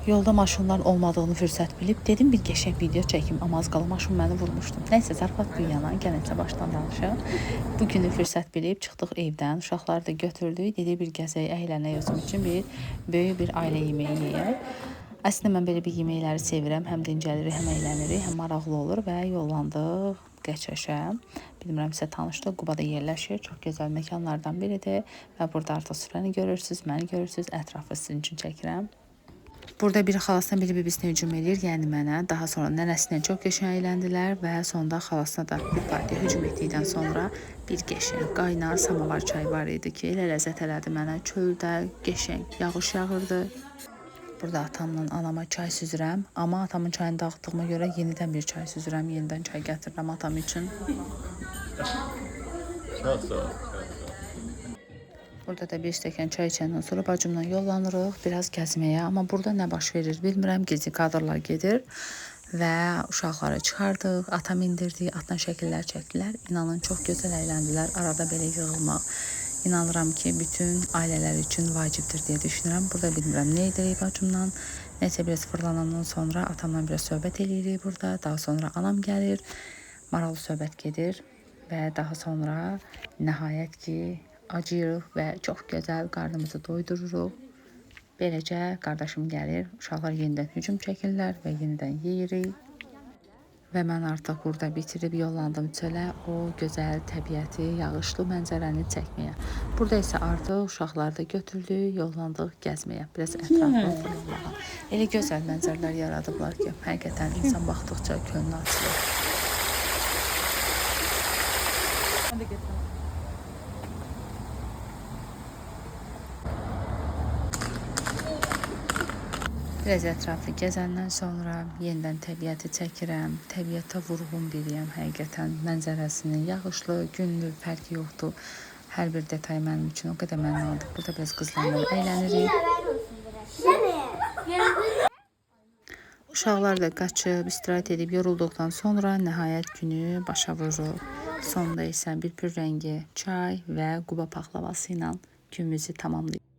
Yolda maşınların olmadığını fürsət bilib dedim bir qəşəng video çəkim, amma az qala maşın məni vurmuşdu. Nəysə, zarafat bir yana, gələcə başdan danışaq. Bu günü fürsət bilib çıxdıq evdən, uşaqları da götürdük, dedik bir gəzək, əylənək özüm üçün böyük bir ailə yeməyi yeyək. Əslində mən belə bir yeməkləri sevirəm, həm dincəlirik, həm əylənirik, həm maraqlı olur və yollandıq Qəçəşə. Bilmirəm sizə tanışdıq, Qubada yerləşir, çox gözəl məkanlardan biridir və burada artıq süfrəni görürsüz, məni görürsüz, ətrafı sizin üçün çəkirəm. Burada bir xalasına biri bibisinə hücum edir, yəni mənə. Daha sonra nənəsinə çox qəşəng əyləndilər və sonda xalasına da bir partiya hücum etdikdən sonra bir qəşəng qaynar samavar çay var idi ki, elə ləzzət elədi mənə. Çöldə qəşəng yağış yağırdı. Burada atamla anama çay süzürəm, amma atamın çayını dağıtdığıma görə yenidən bir çay süzürəm, yenidən çay gətirirəm atam üçün. Çox sağ ol. Burada da bir stəkan çay içəndən sonra bacımla yollanırıq biraz gəzməyə. Amma burada nə baş verir bilmirəm, gizli kadrlar gedir və uşaqları çıxardıq, atam indirdi, atla şəkillər çəkdilər. İnanın çox gözəl əyləndilər, arada belə yığılmaq. İnanıram ki, bütün ailələr üçün vacibdir deyə düşünürəm. Burada bilmirəm nə edirik bacımla. Nəsə biraz fırlanandan sonra atamla biraz söhbət edirik burada. Daha sonra anam gəlir, maraqlı söhbət gedir və daha sonra nəhayət ki, acıyırıq və çox gözəl qarnımızı doydururuq. Beləcə qardaşım gəlir, uşaqlar yenidən hücum çəkirlər və yenidən yeyirik. Və mən artıq burada bitirib yollandım çölə, o gözəl təbiəti, yağışlı mənzərəni çəkməyə. Burada isə artıq uşaqları da götürdük, yollandıq gəzməyə, biraz ətrafını fırlamağa. Elə gözəl mənzərələr yaradıblar ki, həqiqətən insan baxdıqca könlü açılır. Biraz ətrafı gəzəndən sonra yenidən təbiəti çəkirəm, təbiətə vurğun biriyəm həqiqətən. Mənzərəsinin yağışlı, günlü fərqi yoxdur. Hər bir detay mənim üçün o qədər mənalıdır. Burada biraz qızlarla əylənirik. Uşaqlar da qaçıb, istirahət edib yorulduqdan sonra nəhayət günü başa vurur. Sonda isə bir pürrəngi çay və Quba paxlavası ilə günümüzü tamamlayır.